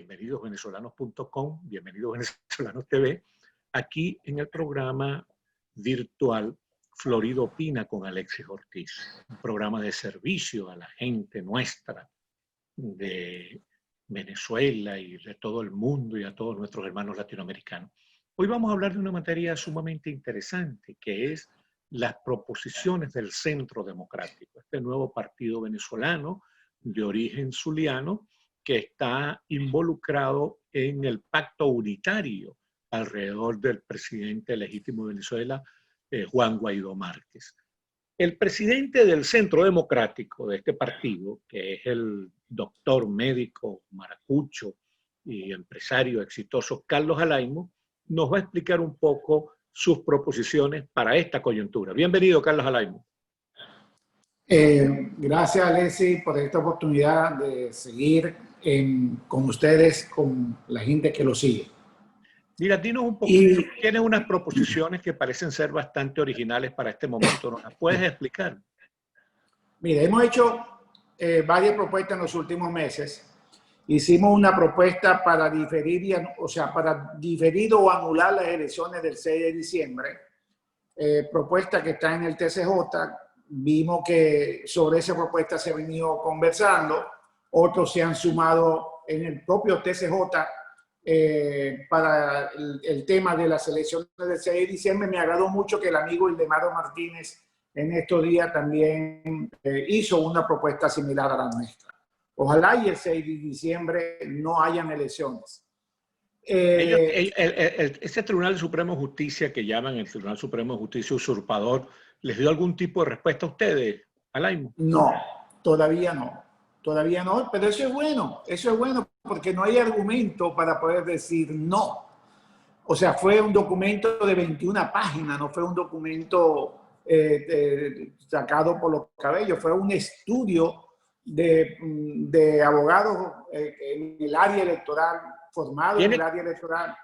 bienvenidosvenezolanos.com, Bienvenidos Venezolanos TV, aquí en el programa virtual Florida Opina con Alexis Ortiz, un programa de servicio a la gente nuestra de Venezuela y de todo el mundo y a todos nuestros hermanos latinoamericanos. Hoy vamos a hablar de una materia sumamente interesante, que es las proposiciones del Centro Democrático, este nuevo partido venezolano de origen zuliano que está involucrado en el pacto unitario alrededor del presidente legítimo de Venezuela, Juan Guaidó Márquez. El presidente del Centro Democrático de este partido, que es el doctor médico maracucho y empresario exitoso Carlos Alaimo, nos va a explicar un poco sus proposiciones para esta coyuntura. Bienvenido, Carlos Alaimo. Gracias, Alexis, por esta oportunidad de seguir con ustedes, con la gente que lo sigue. Mira, dinos un poquito, tienes unas proposiciones que parecen ser bastante originales para este momento, ¿nos las puedes explicar? Mira, hemos hecho varias propuestas en los últimos meses. Hicimos una propuesta para diferir, para diferir o anular las elecciones del 6 de diciembre, propuesta que está en el TCJ. Vimos que sobre esa propuesta se ha venido conversando, otros se han sumado en el propio TCJ para el tema de las elecciones del 6 de diciembre. Me agradó mucho que el amigo Ildemaro Martínez en estos días también hizo una propuesta similar a la nuestra. Ojalá y el 6 de diciembre no hayan elecciones. Ese Tribunal Supremo de Justicia que llaman el Tribunal Supremo de Justicia usurpador, ¿les dio algún tipo de respuesta a ustedes, Alaimo? No, todavía no. Todavía no, pero eso es bueno porque no hay argumento para poder decir no. O sea, fue un documento de 21 páginas, no fue un documento sacado por los cabellos, fue un estudio de abogados en el área electoral, formados en el área electoral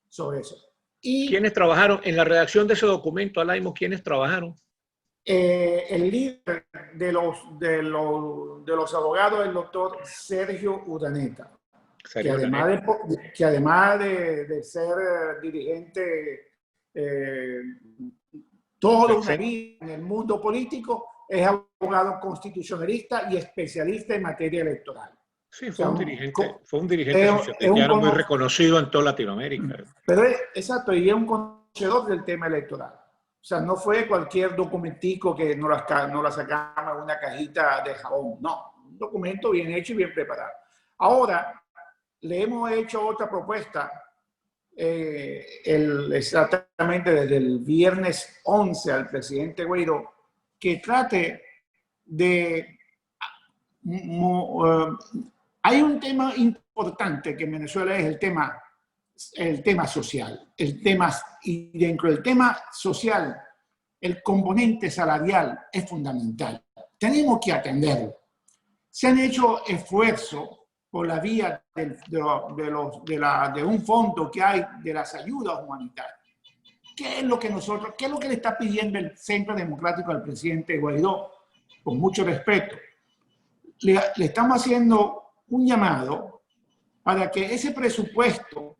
sobre eso. Y ¿quiénes trabajaron en la redacción de ese documento, Alaimo? ¿Quiénes trabajaron? El líder de los abogados, el doctor Sergio Urdaneta, que además de ser dirigente toda una vida en el mundo político, es abogado constitucionalista y especialista en materia electoral. Sí, fue un dirigente socialista muy reconocido en toda Latinoamérica. Pero exacto, y es un conocedor del tema electoral. O sea, no fue cualquier documentico que no la sacamos en una cajita de jabón. No, un documento bien hecho y bien preparado. Ahora, le hemos hecho otra propuesta exactamente desde el viernes 11 al presidente Guaidó, que trate de... hay un tema importante que en Venezuela es el tema social, y dentro del tema social, el componente salarial es fundamental. Tenemos que atenderlo. Se han hecho esfuerzos por la vía de un fondo que hay de las ayudas humanitarias. ¿Qué es lo que le está pidiendo el Centro Democrático al presidente Guaidó? Con mucho respeto. Le estamos haciendo un llamado para que ese presupuesto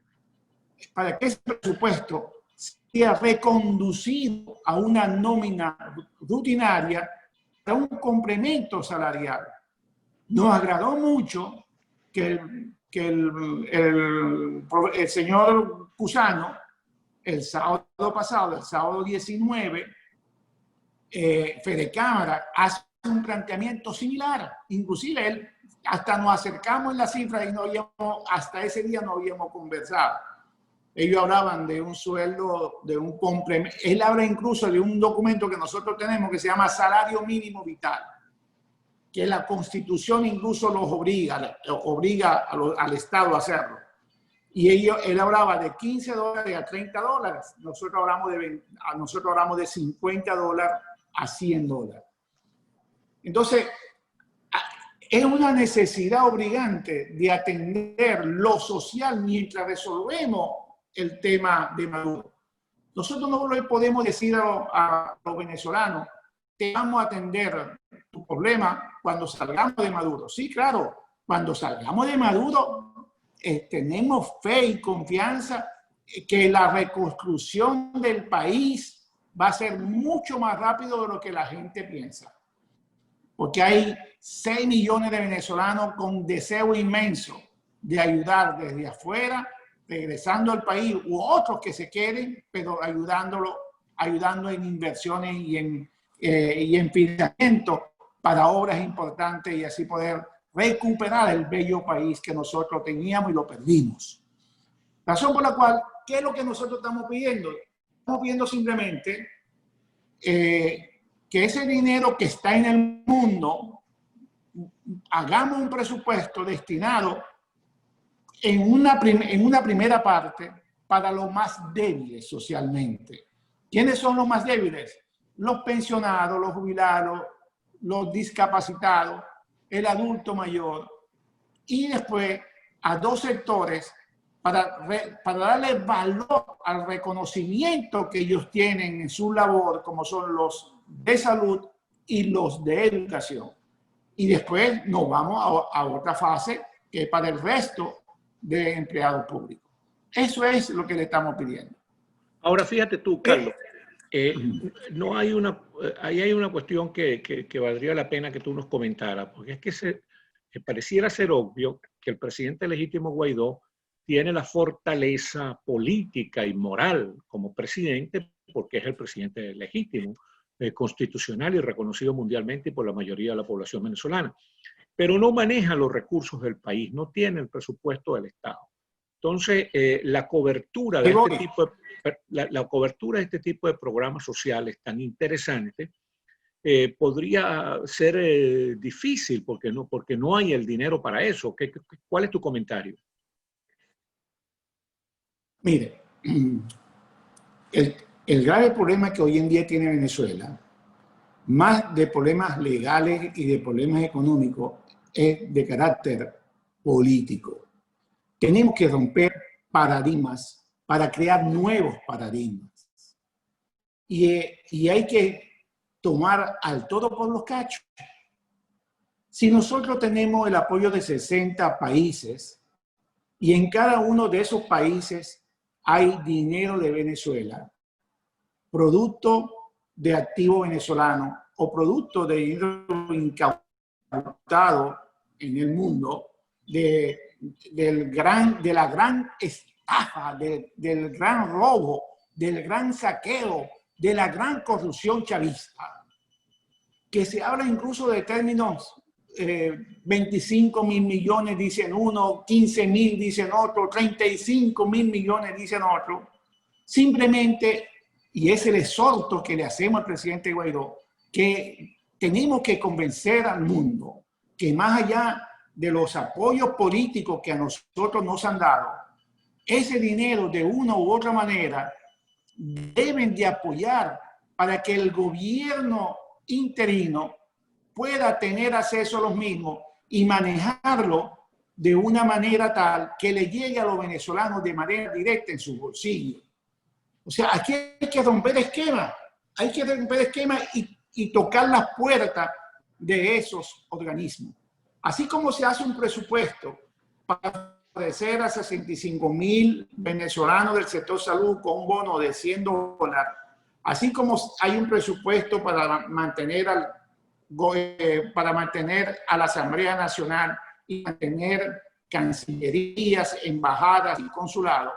sea reconducido a una nómina rutinaria, a un complemento salarial. Nos agradó mucho que el señor Cusano, el sábado pasado, el sábado 19, Fede Cámara hace un planteamiento similar. Inclusive él, hasta nos acercamos en la cifra y hasta ese día no habíamos conversado. Ellos hablaban de un sueldo, de un complemento. Él habla incluso de un documento que nosotros tenemos que se llama Salario Mínimo Vital, que la Constitución incluso los obliga al Estado a hacerlo. Y él hablaba de $15 a $30. Nosotros hablamos de $50 a $100. Entonces, es una necesidad obligante de atender lo social mientras resolvemos el tema de Maduro. Nosotros no le podemos decir a los venezolanos, te vamos a atender tu problema cuando salgamos de Maduro. Sí, claro, cuando salgamos de Maduro, tenemos fe y confianza que la reconstrucción del país va a ser mucho más rápido de lo que la gente piensa. Porque hay 6 millones de venezolanos con deseo inmenso de ayudar desde afuera, regresando al país, u otros que se queden, pero ayudando en inversiones y en financiamiento para obras importantes y así poder recuperar el bello país que nosotros teníamos y lo perdimos. Razón por la cual, ¿qué es lo que nosotros estamos pidiendo? Estamos pidiendo simplemente que ese dinero que está en el mundo, hagamos un presupuesto destinado en una primera parte para los más débiles socialmente. ¿Quiénes son los más débiles? Los pensionados, los jubilados, los discapacitados, el adulto mayor, y después a 2 sectores para darle valor al reconocimiento que ellos tienen en su labor, como son los de salud y los de educación. Y después nos vamos a otra fase, que es para el resto de empleados públicos. Eso es lo que le estamos pidiendo. Ahora, fíjate tú, Carlos, no hay ahí hay una cuestión que valdría la pena que tú nos comentaras, porque es que pareciera ser obvio que el presidente legítimo Guaidó tiene la fortaleza política y moral como presidente, porque es el presidente legítimo, constitucional y reconocido mundialmente por la mayoría de la población venezolana, pero no maneja los recursos del país, no tiene el presupuesto del Estado. Entonces, la cobertura de este tipo de programas sociales tan interesantes podría ser difícil porque no hay el dinero para eso. ¿Cuál es tu comentario? Mire, el grave problema que hoy en día tiene Venezuela, más de problemas legales y de problemas económicos, es de carácter político. Tenemos que romper paradigmas para crear nuevos paradigmas. Y hay que tomar al toro por los cachos. Si nosotros tenemos el apoyo de 60 países y en cada uno de esos países hay dinero de Venezuela, producto de activo venezolano o producto de dinero incautado en el mundo, de la gran estafa, del gran robo, del gran saqueo, de la gran corrupción chavista, que se habla incluso de términos 25 mil millones dicen uno, 15 mil dicen otro, 35 mil millones dicen otro, simplemente, y es el exhorto que le hacemos al presidente Guaidó, que tenemos que convencer al mundo que más allá de los apoyos políticos que a nosotros nos han dado, ese dinero de una u otra manera deben de apoyar para que el gobierno interino pueda tener acceso a los mismos y manejarlo de una manera tal que le llegue a los venezolanos de manera directa en su bolsillo. O sea, aquí hay que romper esquemas, y tocar las puertas de esos organismos. Así como se hace un presupuesto para favorecer a 65.000 venezolanos del sector salud con un bono de $100, así como hay un presupuesto para mantener a la Asamblea Nacional y mantener cancillerías, embajadas y consulados.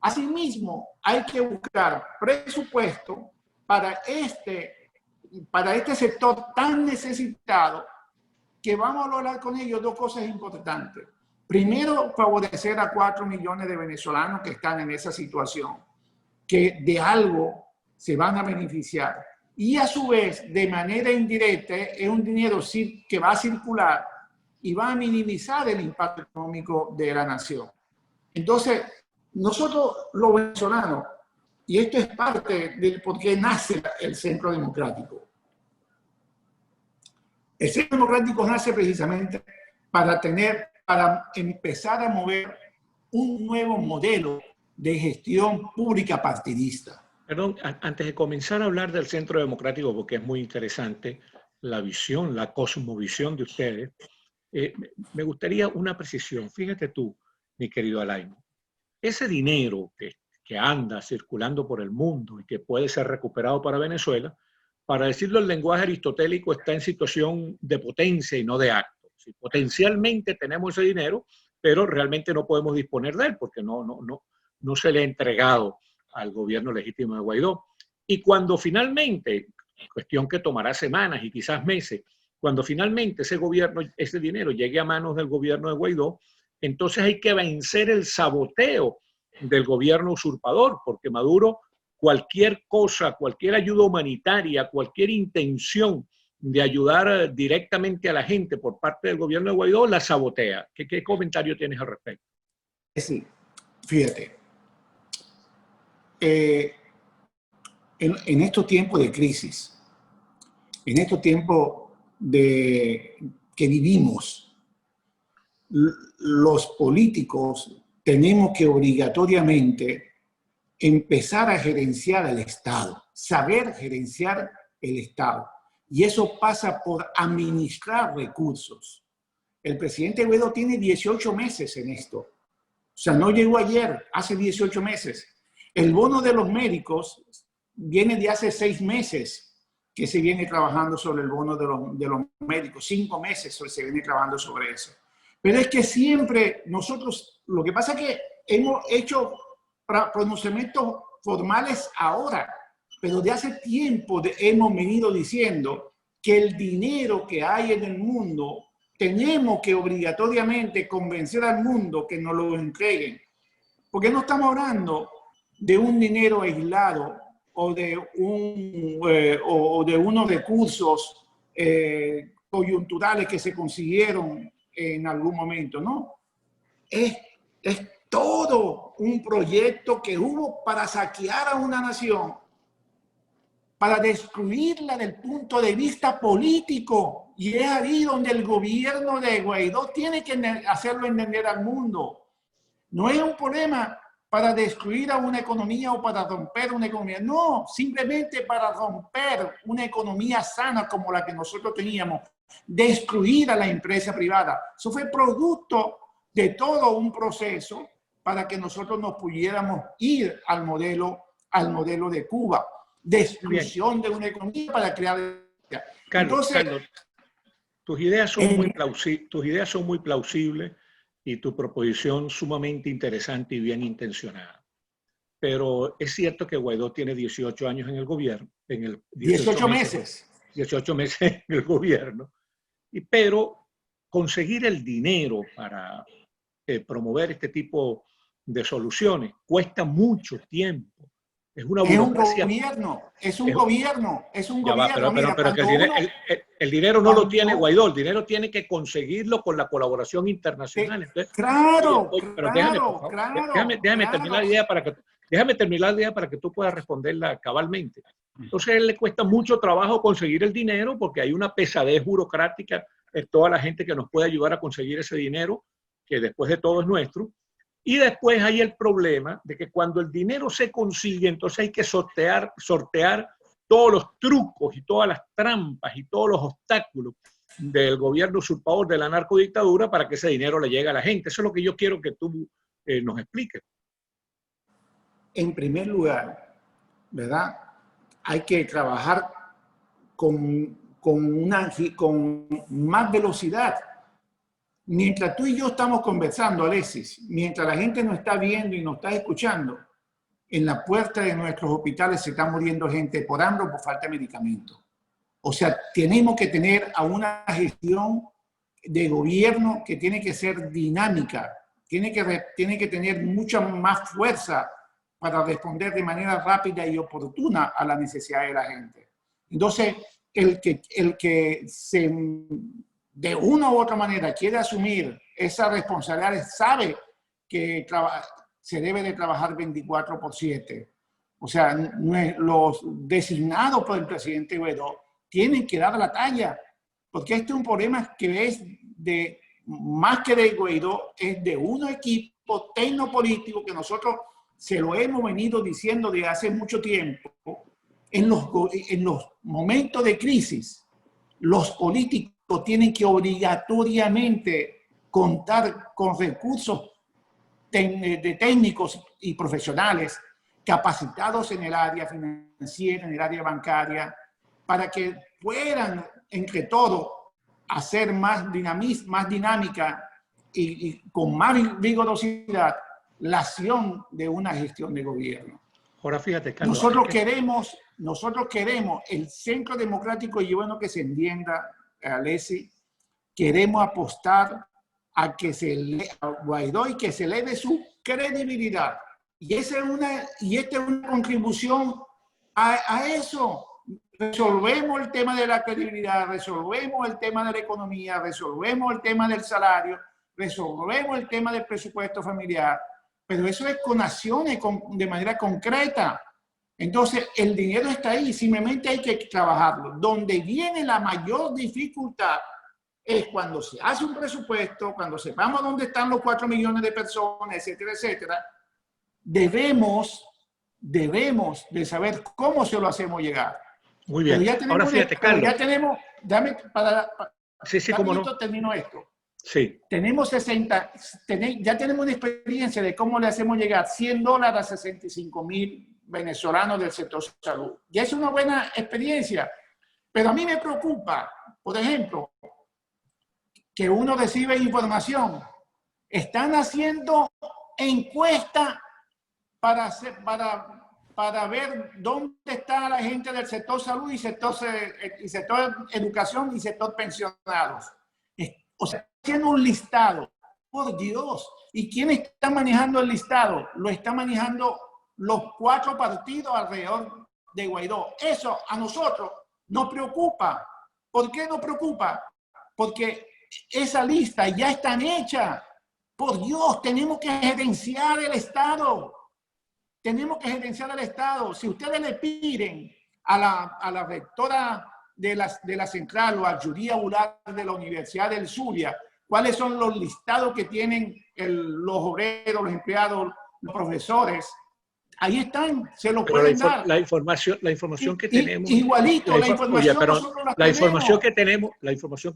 Asimismo, hay que buscar presupuesto para este sector tan necesitado, que vamos a lograr con ellos 2 cosas importantes. Primero, favorecer a 4 millones de venezolanos que están en esa situación, que de algo se van a beneficiar. Y a su vez, de manera indirecta, es un dinero que va a circular y va a minimizar el impacto económico de la nación. Entonces, nosotros los venezolanos, y esto es parte de por qué nace el Centro Democrático. El Centro Democrático nace precisamente para empezar a mover un nuevo modelo de gestión pública partidista. Perdón, antes de comenzar a hablar del Centro Democrático, porque es muy interesante la visión, la cosmovisión de ustedes, me gustaría una precisión. Fíjate tú, mi querido Alain. Ese dinero que anda circulando por el mundo y que puede ser recuperado para Venezuela, para decirlo en lenguaje aristotélico, está en situación de potencia y no de acto. Si potencialmente tenemos ese dinero, pero realmente no podemos disponer de él porque no se le ha entregado al gobierno legítimo de Guaidó. Y cuando finalmente, cuestión que tomará semanas y quizás meses, cuando finalmente ese dinero llegue a manos del gobierno de Guaidó, entonces hay que vencer el saboteo del gobierno usurpador, porque Maduro, cualquier cosa, cualquier ayuda humanitaria, cualquier intención de ayudar directamente a la gente por parte del gobierno de Guaidó, la sabotea. ¿Qué comentario tienes al respecto? Sí, fíjate. En estos tiempos de crisis, en estos tiempos que vivimos, los políticos tenemos que obligatoriamente empezar a gerenciar el Estado, saber gerenciar el Estado. Y eso pasa por administrar recursos. El presidente Guaidó tiene 18 meses en esto. O sea, no llegó ayer, hace 18 meses. El bono de los médicos viene de hace 6 meses que se viene trabajando sobre el bono de los médicos. 5 meses se viene trabajando sobre eso. Pero es que siempre nosotros, lo que pasa es que hemos hecho pronunciamientos formales ahora, pero de hace tiempo hemos venido diciendo que el dinero que hay en el mundo, tenemos que obligatoriamente convencer al mundo que nos lo entreguen. Porque no estamos hablando de un dinero aislado o de unos recursos coyunturales que se consiguieron en algún momento, ¿no? Es todo un proyecto que hubo para saquear a una nación, para destruirla desde el punto de vista político. Y es ahí donde el gobierno de Guaidó tiene que hacerlo entender al mundo. No es un problema para destruir a una economía o para romper una economía. No, simplemente para romper una economía sana como la que nosotros teníamos, destruir a la empresa privada. Eso fue producto de todo un proceso para que nosotros nos pudiéramos ir al modelo de Cuba. Destrucción de una economía para crear... Carlos, tus ideas son muy plausibles y tu proposición sumamente interesante y bien intencionada. Pero es cierto que Guaidó tiene 18 años en el gobierno. 18 meses. 18 meses en el gobierno. Pero conseguir el dinero para promover este tipo de soluciones cuesta mucho tiempo. Es una burocracia. Es un gobierno. Pero que el dinero no lo tiene Guaidó, el dinero tiene que conseguirlo con la colaboración internacional. Entonces, déjame terminar la idea para que tú puedas responderla cabalmente. Entonces, a él le cuesta mucho trabajo conseguir el dinero porque hay una pesadez burocrática en toda la gente que nos puede ayudar a conseguir ese dinero, que después de todo es nuestro. Y después hay el problema de que cuando el dinero se consigue, entonces hay que sortear todos los trucos y todas las trampas y todos los obstáculos del gobierno usurpador, de la narcodictadura, para que ese dinero le llegue a la gente. Eso es lo que yo quiero que tú nos expliques. En primer lugar, ¿verdad? Hay que trabajar con más velocidad. Mientras tú y yo estamos conversando, Alexis, mientras la gente nos está viendo y nos está escuchando, en la puerta de nuestros hospitales se está muriendo gente por hambre o por falta de medicamentos. O sea, tenemos que tener a una gestión de gobierno que tiene que ser dinámica, tiene que tener mucha más fuerza para responder de manera rápida y oportuna a la necesidad de la gente. Entonces, el que de una u otra manera quiere asumir esa responsabilidad, sabe que se debe de trabajar 24/7. O sea, los designados por el presidente Guaidó tienen que dar la talla, porque este es un problema que es más que de Guaidó, es de un equipo tecnopolítico que nosotros se lo hemos venido diciendo desde hace mucho tiempo. En los momentos de crisis, los políticos tienen que obligatoriamente contar con recursos de técnicos y profesionales capacitados en el área financiera, en el área bancaria, para que puedan, entre todos, hacer más dinámica y con más vigorosidad la acción de una gestión de gobierno. Ahora fíjate, Carlos. Nosotros queremos el Centro Democrático, y bueno que se entienda, Alessi, queremos apostar a que a Guaidó y que se eleve su credibilidad. Y esta es una contribución a eso. Resolvemos el tema de la credibilidad, resolvemos el tema de la economía, resolvemos el tema del salario, resolvemos el tema del presupuesto familiar, pero eso es con acciones, de manera concreta. Entonces, el dinero está ahí, simplemente hay que trabajarlo. Donde viene la mayor dificultad es cuando se hace un presupuesto, cuando sepamos dónde están los 4 millones de personas, etcétera, etcétera. Debemos de saber cómo se lo hacemos llegar. Muy bien. Ahora fíjate, Carlos. Ya tenemos, sí, cómo no. Termino esto. Sí. Ya tenemos una experiencia de cómo le hacemos llegar $100 a 65,000 venezolanos del sector salud. Ya es una buena experiencia, pero a mí me preocupa, por ejemplo, que uno recibe información. Están haciendo encuestas para ver dónde está la gente del sector salud y sector educación y sector pensionados. O sea, haciendo un listado. Por Dios. ¿Y quién está manejando el listado? Lo está manejando los 4 partidos alrededor de Guaidó. Eso a nosotros nos preocupa. ¿Por qué nos preocupa? Porque esa lista ya está hecha. Por Dios, tenemos que gerenciar el Estado. Tenemos que gerenciar el Estado. Si ustedes le piden a la rectora de la central o a Julia Bular de la Universidad del Zulia, cuáles son los listados que tienen los obreros, los empleados, los profesores, ahí están, se los pueden dar. La información que tenemos. Igualito, la información que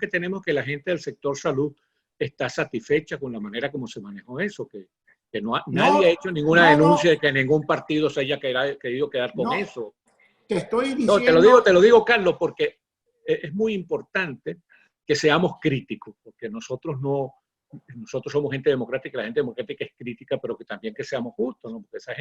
tenemos que la gente del sector salud está satisfecha con la manera como se manejó eso, que nadie ha hecho ninguna denuncia de que ningún partido se haya querido quedar con eso. Te estoy diciendo... No, te lo digo, Carlos, porque es muy importante que seamos críticos, porque nosotros somos gente democrática, la gente democrática es crítica, pero que también que seamos justos, ¿no? Porque esa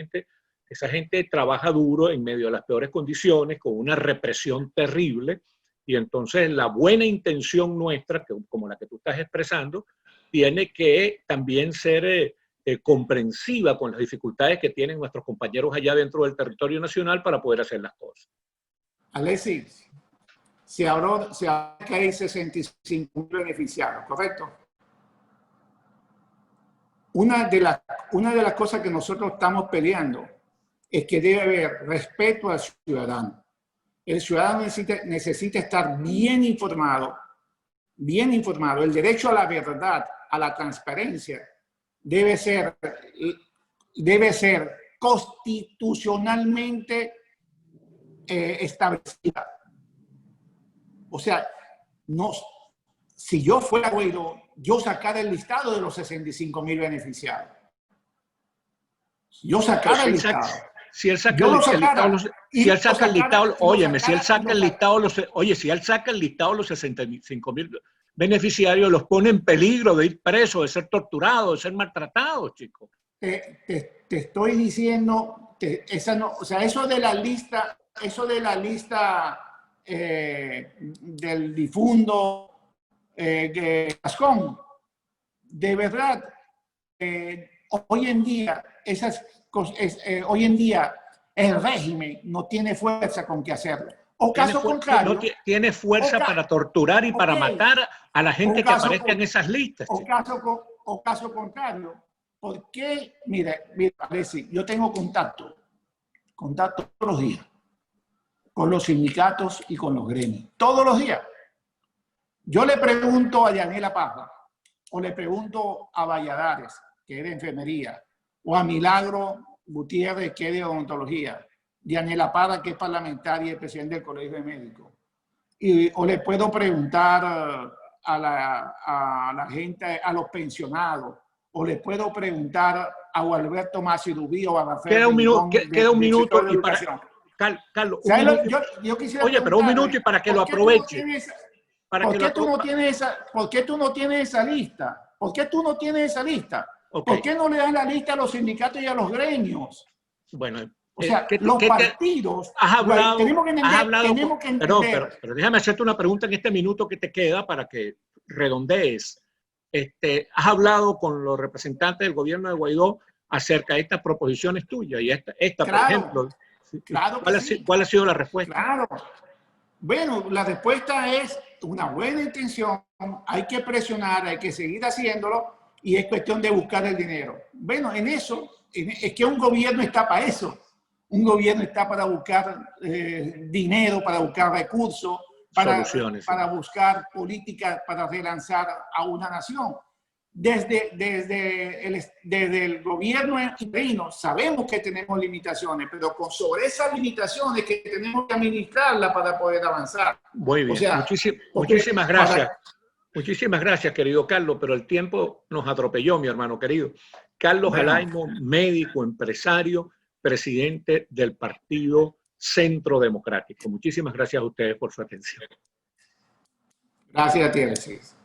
gente trabaja duro en medio de las peores condiciones, con una represión terrible, y entonces la buena intención nuestra, como la que tú estás expresando, tiene que también ser comprensiva con las dificultades que tienen nuestros compañeros allá dentro del territorio nacional para poder hacer las cosas. Alessi, se habló que hay 65,000 beneficiarios, ¿correcto? Una de las cosas que nosotros estamos peleando es que debe haber respeto al ciudadano. El ciudadano necesita estar bien informado. El derecho a la verdad, a la transparencia, debe ser constitucionalmente establecida. O sea, si yo fuera Guaidó, yo sacara el listado de los 65,000 beneficiarios. Yo sacara el listado. Si él saca el listado, óyeme, si él saca el listado de los 65,000 beneficiarios, los pone en peligro de ir preso, de ser torturado, de ser maltratado, chicos. Te estoy diciendo que eso de la lista del difunto Gascón, de verdad, hoy en día el régimen no tiene fuerza con que hacerlo. O caso contrario, no tiene fuerza para torturar y para matar a la gente que aparezca en esas listas. O caso contrario, ¿por qué? Mira, Alessi, yo tengo contacto todos los días con los sindicatos y con los gremios, todos los días. Yo le pregunto a Yanela Paja, o le pregunto a Valladares, que es de enfermería, o a Milagro Gutiérrez, que es de odontología, Yanela Paja, que es parlamentaria y presidente del Colegio de Médicos. O le puedo preguntar a la gente, a los pensionados, o le puedo preguntar a Alberto Masi Rubí o a Rafael Queda un minuto, Rincón un minuto de y para educación. Carlos, un minuto. Yo quisiera Oye, pero un minuto y para que lo aproveche. ¿Por qué tú no tienes esa lista? ¿Por qué tú no tienes esa lista? Okay. ¿Por qué no le dan la lista a los sindicatos y a los gremios? Bueno, o sea, los partidos has hablado, tenemos que entender. Pero déjame hacerte una pregunta en este minuto que te queda para que redondees. Has hablado con los representantes del gobierno de Guaidó acerca de estas proposiciones tuyas y esta claro, por ejemplo. Claro ¿Cuál ha sido la respuesta? Claro. Bueno, la respuesta es una buena intención, hay que presionar, hay que seguir haciéndolo y es cuestión de buscar el dinero. Bueno, en eso, es que un gobierno está para eso. Un gobierno está para buscar dinero, para buscar recursos, para buscar políticas para relanzar a una nación. Desde el gobierno interino sabemos que tenemos limitaciones, pero sobre esas limitaciones que tenemos que administrarlas para poder avanzar. Muy bien, o sea, muchísimas gracias. Muchísimas gracias, querido Carlos, pero el tiempo nos atropelló, mi hermano querido. Carlos Alaimo, médico, empresario, presidente del Partido Centro Democrático. Muchísimas gracias a ustedes por su atención. Gracias a ti, Alexis.